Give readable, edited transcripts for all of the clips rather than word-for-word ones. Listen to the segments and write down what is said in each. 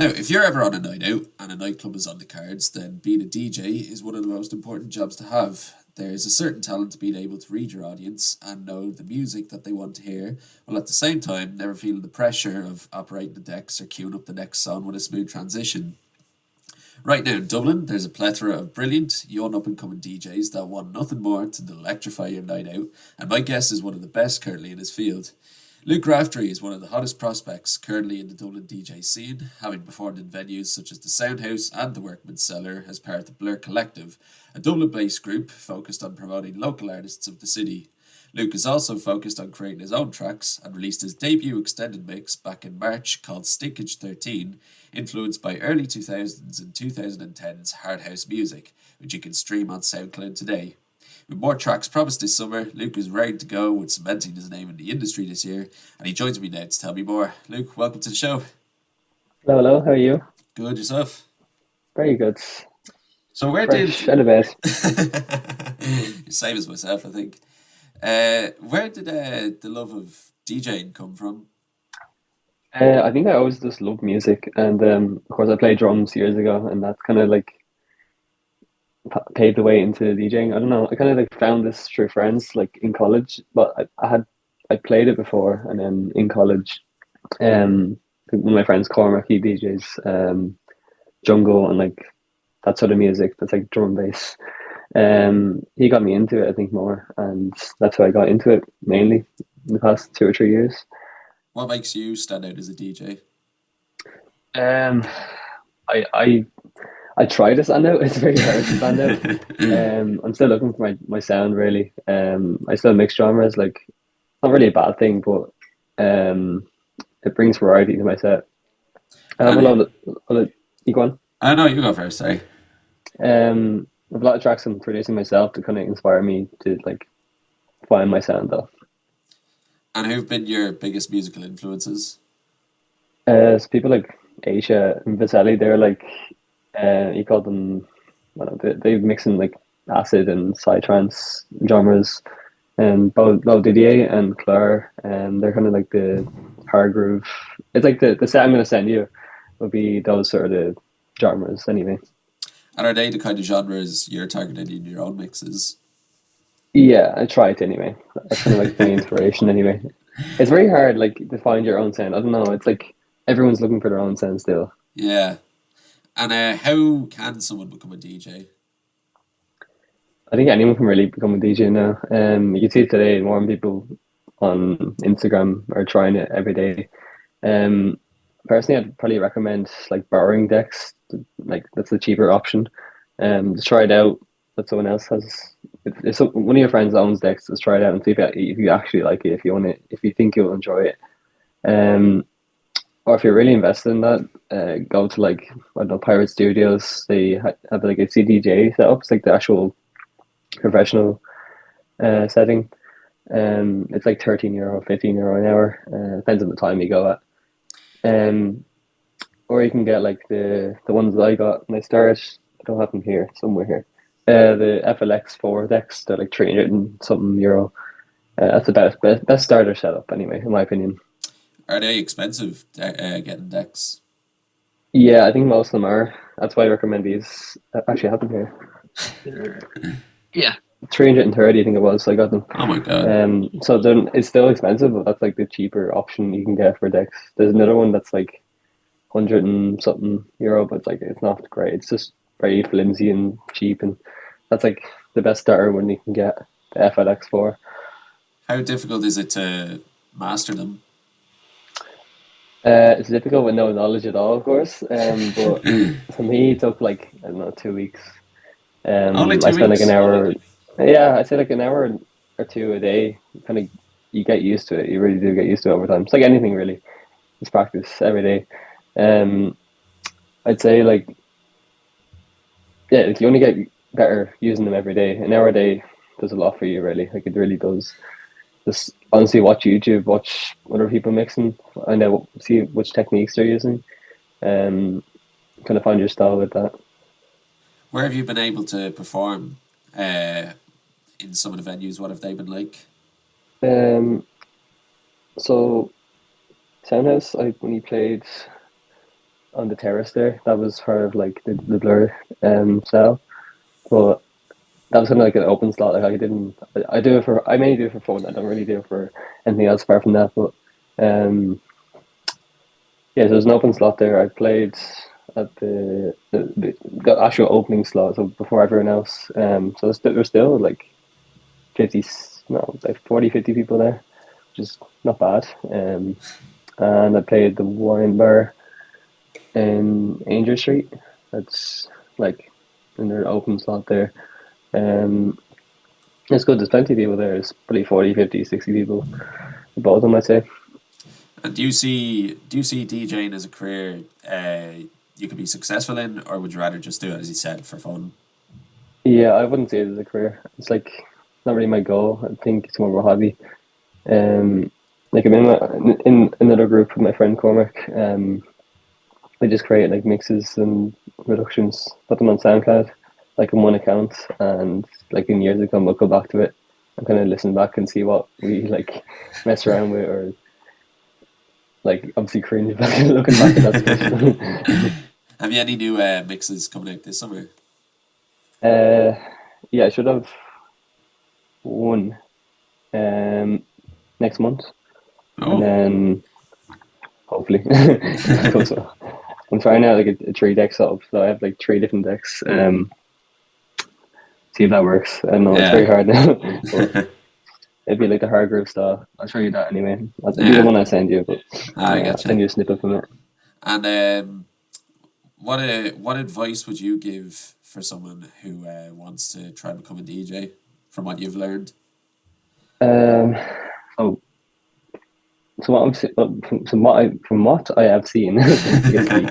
Now, if you're ever on a night out and a nightclub is on the cards, then being a DJ is one of the most important jobs to have. There's a certain talent to being able to read your audience and know the music that they want to hear, while at the same time never feeling the pressure of operating the decks or queuing up the next song with a smooth transition. Right now in Dublin, there's a plethora of brilliant, young up-and-coming DJs that want nothing more than to electrify your night out, and my guest is one of the best currently in his field. Luke Raftery is one of the hottest prospects currently in the Dublin DJ scene, having performed in venues such as the Soundhouse and the Workman Cellar as part of the Blurr Collective, a Dublin-based group focused on promoting local artists of the city. Luke is also focused on creating his own tracks and released his debut extended mix back in March called Stinkage 13, influenced by early 2000s and 2010s hardhouse music, which you can stream on SoundCloud today. With more tracks promised this summer, Luke is ready to go with cementing his name in the industry this year, and he joins me now to tell me more. Luke, welcome to the show. Hello, hello. How are you? Good, yourself? Very good. So where Fresh did... out of bed. Same as myself, I think. Where did the love of DJing come from? I think I always just loved music, and of course I played drums years ago, and that's kind of like paved the way into DJing. I don't know. I kind of like found this through friends, like in college, but I played it before, and then in college, one of my friends, Cormac, he DJs jungle and like that sort of music. That's like drum and bass. He got me into it, I think, more, and that's how I got into it mainly in the past 2 or 3 years. What makes you stand out as a DJ? Um, I I try to stand out. It's very hard to stand out. I'm still looking for my sound really. I still mix genres. Like, not really a bad thing, but um, it brings variety to my set. I have a And lot of you go on. I know you go first, sorry. I have a lot of tracks I'm producing myself to kind of inspire me to like find my sound though. And who've been your biggest musical influences? So people like Asia and Viselli, they're like, you call them, I don't know, they mix in like acid and psytrance genres, and Bo Didier and Claire, and they're kind of like the hard groove. It's like the set I'm gonna send you will be those sort of genres anyway. And are they the kind of genres you're targeting in your own mixes? Yeah, I try it anyway. That's kind of like my inspiration anyway. It's very hard like to find your own sound. I don't know. It's like everyone's looking for their own sound still. Yeah. And how can someone become a DJ? I think anyone can really become a DJ now. You can see it today. More people on Instagram are trying it every day. Um, Personally, I'd probably recommend like borrowing decks. Like that's the cheaper option. Just try it out. That someone else has. If one of your friends owns decks, just try it out and see if you actually like it. If you want it, if you think you'll enjoy it. Um, or if you're really invested in that, go to like I don't know Pirate Studios. They have like a CDJ setup. It's like the actual professional setting. It's like €13, €15 an hour. Depends on the time you go at. Um, or you can get like the ones that I got when I started. I don't have them here, somewhere here. The FLX4 decks, they're like 300 and something euro. That's the best starter setup anyway, in my opinion. Are they expensive getting decks? Yeah, I think most of them are. That's why I recommend these. I actually have them here. Yeah. 330, I think it was. So I got them. Oh my god. So then it's still expensive, but that's like the cheaper option you can get for decks. There's another one that's like 100 and something euro, but it's like it's not great. It's just very flimsy and cheap, and that's like the best starter when you can get the FLX4. How difficult is it to master them? It's difficult with no knowledge at all, of course. But for me, it took like I don't know 2 weeks. Only I two spent like an weeks. hour. Yeah, I'd say like an hour or two a day. Kind of, you get used to it. You really do get used to it over time. It's like anything really. Just practice every day. Um, I'd say like yeah, like you only get better using them every day. An hour a day does a lot for you, really. Like it really does. Just honestly, watch YouTube, watch other people mixing, and then see which techniques they're using. Um, Kind of find your style with that. Where have you been able to perform in some of the venues? What have they been like? Um, so Soundhouse, I when he played on the terrace there. That was part of like the Blurr cell, but that was kind of like an open slot. Like I do it for, I mainly do it for fun. I don't really do it for anything else apart from that. But yeah, so there's an open slot there. I played at the actual opening slot, so before everyone else. So there's still like 50, no, like 40, 50 people there, which is not bad. And I played the wine bar in Angel Street. That's like in their open slot there. It's good. There's plenty of people there. It's probably 40, 50, 60 people. Both of them, I'd say. And do you see DJing as a career you could be successful in, or would you rather just do it, as you said, for fun? Yeah, I wouldn't say it as a career. It's like not really my goal. I think it's more of a hobby. Like I'm in another group with my friend Cormac. We just create like mixes and reductions, put them on SoundCloud, like in one account, and like in years to come, we'll go back to it and kind of listen back and see what we like mess around with, or like obviously cringe back looking back at that stuff. Have you any new mixes coming out this summer? Yeah, I should have one next month, and Oh, then hopefully. So I'm trying out like a 3 deck setup, so I have like 3 different decks. See if that works. I know it's very yeah. hard now, but it'd be like the hard groove style. I'll show you that anyway. It'll be the Yeah, one I send you, but I I'll get you. send you a snippet from it. And what advice would you give for someone who wants to try and become a DJ from what you've learned? Um, so so what from what I have seen, I guess like,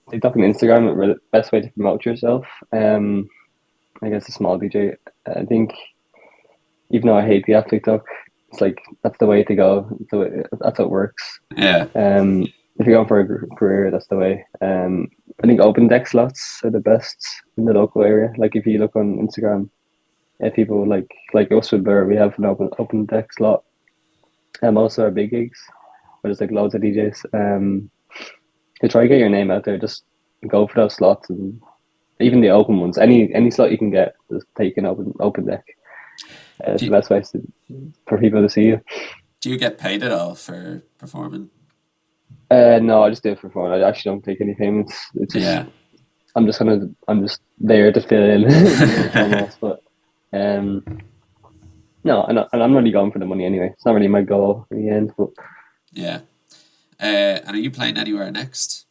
TikTok and Instagram are the best way to promote yourself. I guess a small DJ. I think even though I hate the app TikTok, it's like that's the way to go. That's how it works. Yeah, If you're going for a career, that's the way. I think open deck slots are the best in the local area. Like if you look on Instagram, people like us with Blur, we have an open deck slot. Also our big gigs, where there's like loads of DJs. To try to get your name out there, just go for those slots, and even the open ones. Any slot you can get, just take an open deck. It's do the you, best way for people to see you. do you get paid at all for performing? No, I just do it for fun. I actually don't take any payments. It's just Yeah, I'm just there to fill in almost. But um, no, and I'm not really going for the money anyway. It's not really my goal in the end. But yeah. And are you playing anywhere next?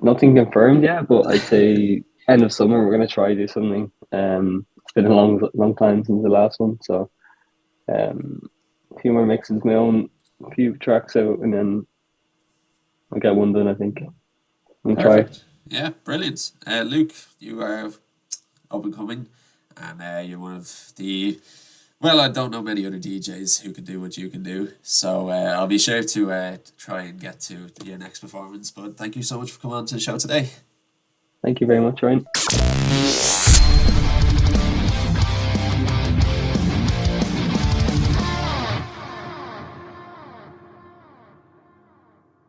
nothing confirmed yet. But I'd say end of summer we're gonna try to do something. It's been a long time since the last one, so a few more mixes, my own, a few tracks out, and then I'll get one done. I think and try. Perfect. Yeah, brilliant. Luke, you are up and coming, and you're one of the, well, I don't know many other DJs who can do what you can do, so I'll be sure to try and get to your next performance. But thank you so much for coming on to the show today. Thank you very much, Ryan.